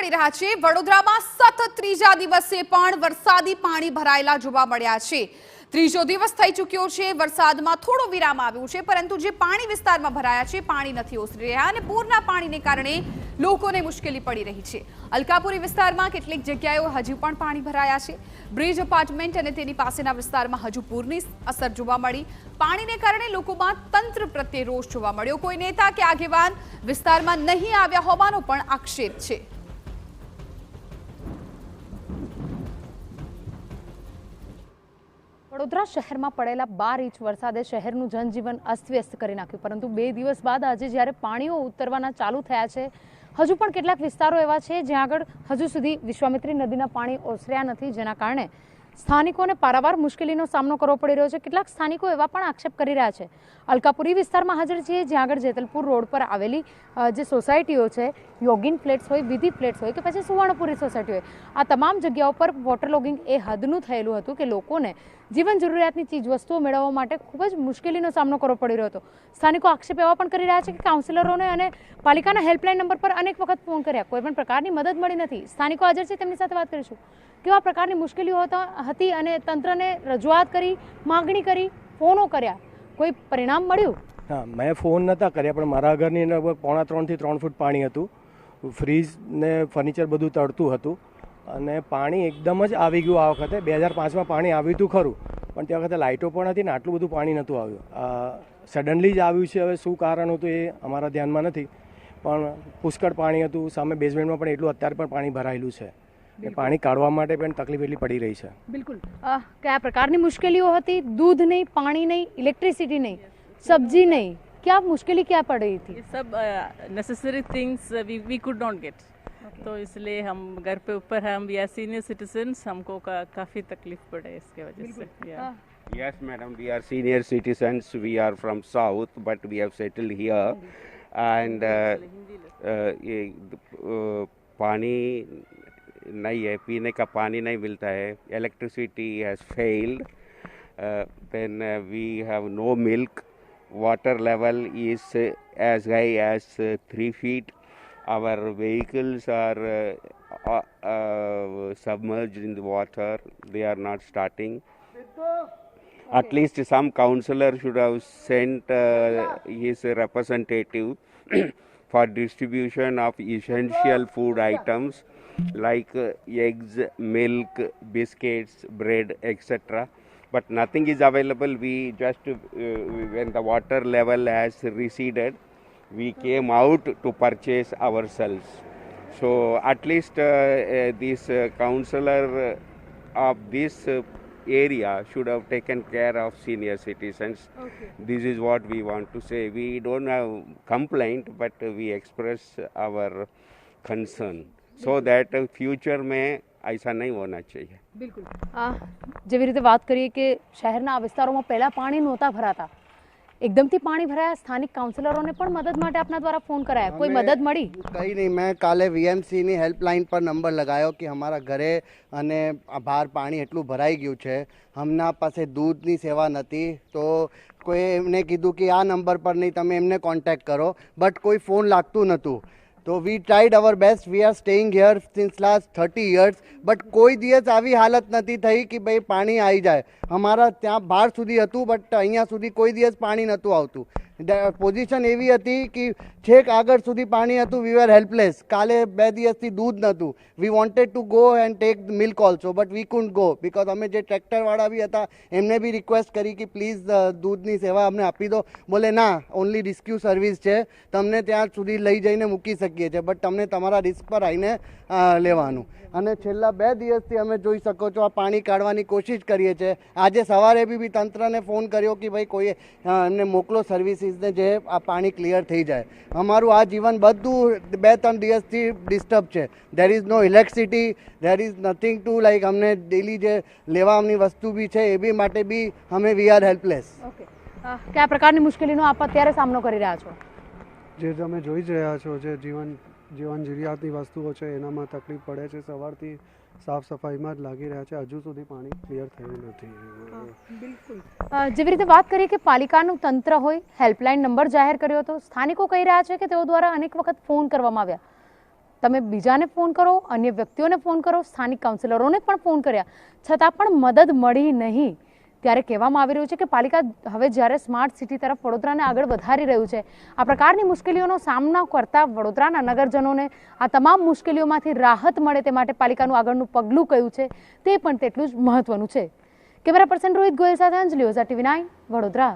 મળી રહ્યા છે। વડોદરામાં સતત ત્રીજા દિવસે પણ વરસાદી પાણી ભરાયેલા જોવા મળ્યા છે। ત્રીજો દિવસ થઈ ચૂક્યો છે। વરસાદમાં થોડો વિરામ આવ્યો છે, પરંતુ જે પાણી વિસ્તારમાં ભરાયા છે પાણી નથી ઓસરી રહ્યા અને પૂરના પાણીને કારણે લોકોને મુશ્કેલી પડી રહી છે। અલકાપુરી વિસ્તારમાં કેટલીક જગ્યાએ હજુ પણ પાણી ભરાયા છે। બ્રિજ એપાર્ટમેન્ટ અને તેની પાસેના વિસ્તારમાં હજુ પૂરની અસર જોવા મળી। પાણીને કારણે લોકોમાં તંત્ર પ્રત્યે રોષ જોવા મળ્યો। કોઈ નેતા કે આગેવાન વિસ્તારમાં નહીં આવ્યા હોવાનો પણ આક્ષેપ છે। વડોદરા શહેરમાં પડેલા 12 ઇંચ વરસાદે શહેરનું જનજીવન અસ્તવ્યસ્ત કરી નાખ્યું, પરંતુ 2 દિવસ બાદ આજે જ્યારે પાણીઓ ઉતરવાના ચાલુ થયા છે, હજુ પણ કેટલાક વિસ્તારો એવા છે જ્યાં આગળ હજુ સુધી વિશ્વામિત્રી નદીના પાણી ઓસર્યા નથી, જેના કારણે સ્થાનિકોને પારાવાર મુશ્કેલીનો સામનો કરવો પડી રહ્યો છે। કેટલાક સ્થાનિકો એવા પણ આક્ષેપ કરી રહ્યા છે। અલકાપુરી વિસ્તારમાં હાજર છીએ, જ્યાં આગળ જેતલપુર રોડ પર આવેલી જે સોસાયટીઓ છે, યોગિન ફ્લેટ્સ હોય, વિધિ ફ્લેટ્સ હોય કે પછી સુવર્ણપુરી સોસાયટી હોય, આ તમામ જગ્યાઓ પર વોટર લોગિંગ એ હદનું થયેલું હતું કે લોકોને જીવન જરૂરિયાતની ચીજ વસ્તુઓ મેળવવા માટે ખૂબ જ મુશ્કેલીનો સામનો કરવો પડી રહ્યો હતો। સ્થાનિકો આક્ષેપ એવા પણ કરી રહ્યા છે કે કાઉન્સિલરોને અને પાલિકાના હેલ્પલાઇન નંબર પર અનેક વખત ફોન કર્યા, કોઈ પણ પ્રકારની મદદ મળી નથી। સ્થાનિકો હાજર છે, તેમની સાથે વાત કરીશું। કેવા પ્રકારની મુશ્કેલીઓ હતી અને તંત્રને રજૂઆત કરી, માગણી કરી, ફોનો કર્યા, કોઈ પરિણામ મળ્યું? હા, મેં ફોન નહોતા કર્યા, પણ મારા ઘરની અંદર 2.5 થી 3 ફૂટ પાણી હતું। ફ્રીજ ને ફર્નિચર બધું તળતું હતું અને પાણી એકદમ જ આવી ગયું। આ વખતે 2005માં પાણી આવ્યું હતું ખરું, પણ તે વખતે લાઇટો પણ હતી ને આટલું બધું પાણી નહોતું આવ્યું। સડનલી જ આવ્યું છે। હવે શું કારણ હતું એ અમારા ધ્યાનમાં નથી, પણ પુષ્કળ પાણી હતું। સામે બેઝમેન્ટમાં પણ એટલું અત્યારે પણ પાણી ભરાયેલું છે। પાણી કાઢવા માટે પણ તકલીફ એટલી પડી રહી છે। બિલકુલ। કયા પ્રકારની મુશ્કેલીઓ હતી? દૂધ નહીં, પાણી નહીં, ઇલેક્ટ્રિસિટી નહીં, સબ્જી નહીં, क्या मुश्किलें क्या पड़ रही थी? ये सब necessary things we could not get, तो इसलिए हम घर पे ऊपर है, हम वी आर सीनियर सिटीजन्स, हमको काफ़ी तकलीफ पड़े इसके वजह से। Yes, madam, we are senior citizens. We are from south, but we have settled here, and पानी नहीं है, पीने का पानी नहीं मिलता है। Electricity has failed. Then we have no milk. Water level is as high as 3 feet. Our vehicles are submerged in the water. They are not starting. At least some councillor should have sent his representative for distribution of essential food items like eggs, milk, biscuits, bread, etc. But nothing is available. We just when the water level has receded, we came out to purchase ourselves. So at least this councillor of this area should have taken care of senior citizens. Okay. This is what we want to say. We don't have complaint, but we express our concern so that future में ऐसा नहीं होना चाहिए। બિલકુલ। જેવી રીતે વાત કરીએ કે શહેરના વિસ્તારોમાં પહેલા પાણી નહોતા ભરાતા, એકદમથી પાણી ભરાયા, સ્થાનિક કાઉન્સિલરોને પણ મદદ માટે આપના દ્વારા ફોન કરાયા, કોઈ મદદ મળી? કંઈ નહીં, મેં કાલે વીએમસીની હેલ્પલાઇન પર નંબર લગાવ્યો કે અમારા ઘરે અને બહાર પાણી એટલું ભરાઈ ગયું છે, હમણાં પાસે દૂધની સેવા નથી, તો કોઈ એમને કીધું કે આ નંબર પર નહીં, તમે એમને કોન્ટેક્ટ કરો, બટ કોઈ ફોન લાગતું નહોતું। તો we tried our best, we are staying here since last 30 years, but કોઈ દિવસ આવી હાલત નથી થઈ કે ભાઈ પાણી આવી જાય। અમારા ત્યાં બહાર સુધી હતું, બટ અહીંયા સુધી કોઈ દિવસ પાણી નહોતું આવતું। પોઝિશન એવી હતી કે છેક આગળ સુધી પાણી હતું, વી આર હેલ્પલેસ। કાલે 2 દિવસથી દૂધ નહોતું, we wanted to go and take milk also, but we couldn't go because અમે જે ટ્રેક્ટરવાળા બી હતા એમને બી રિક્વેસ્ટ કરી કે પ્લીઝ દૂધની સેવા અમને આપી દો। બોલે ના, ઓનલી રેસ્ક્યુ સર્વિસ છે, તમને ત્યાં સુધી લઈ જઈને મૂકી શકીએ છીએ, બટ તમને તમારા રિસ્ક પર આવીને લેવાનું। અને છેલ્લા 2 દિવસથી અમે જોઈ શકો છો આ પાણી કાઢવાની કોશિશ કરીએ છીએ। આજે સવારે બી તંત્રને ફોન કર્યો કે ભાઈ કોઈ એમને મોકલો સર્વિસીસને જે આ પાણી ક્લિયર થઈ જાય। અમારું આ જીવન બધું 2-3 દિવસથી ડિસ્ટર્બ છે। There is no electricity, there is nothing to like અમને ડેલી જે લેવાની વસ્તુ બી છે એ બી માટે બી અમે વી આર હેલ્પલેસ। ઓકે, કયા પ્રકારની મુશ્કેલીનો આપ અત્યારે સામનો કરી રહ્યા છો? જે તમે જોઈ જ રહ્યા છો, જે જીવન જરૂરિયાતની વસ્તુઓ છે એનામાં તકલીફ પડે છે। સવારથી સાફ સફાઈમાં જ લાગી રહ્યા છે, હજુ સુધી પાણી ક્લિયર થયું નથી। બિલકુલ। જેવી રીતે વાત કરીએ કે પાલિકાનું તંત્ર હોય, હેલ્પલાઇન નંબર જાહેર કર્યો હતો, સ્થાનિકો કહી રહ્યા છે કે તેઓ દ્વારા અનેક વખત ફોન કરવામાં આવ્યા, તમે બીજાને ફોન કરો, અન્ય વ્યક્તિઓને ફોન કરો, સ્થાનિક કાઉન્સિલરોને પણ ફોન કર્યા, છતાં પણ મદદ મળી નહીં. ત્યારે કહેવામાં આવી રહ્યું છે કે પાલિકા હવે જ્યારે સ્માર્ટ સિટી તરફ વડોદરાને આગળ વધારી રહ્યું છે, આ પ્રકારની મુશ્કેલીઓનો સામનો કરતા વડોદરાના નગરજનોને આ તમામ મુશ્કેલીઓમાંથી રાહત મળે તે માટે પાલિકાનું આગળનું પગલું કયું છે તે પણ તેટલું જ મહત્વનું છે. કેમેરા પર્સન રોહિત ગોયલ સાથે અંજલિ ઓઝા, TV9 વડોદરા.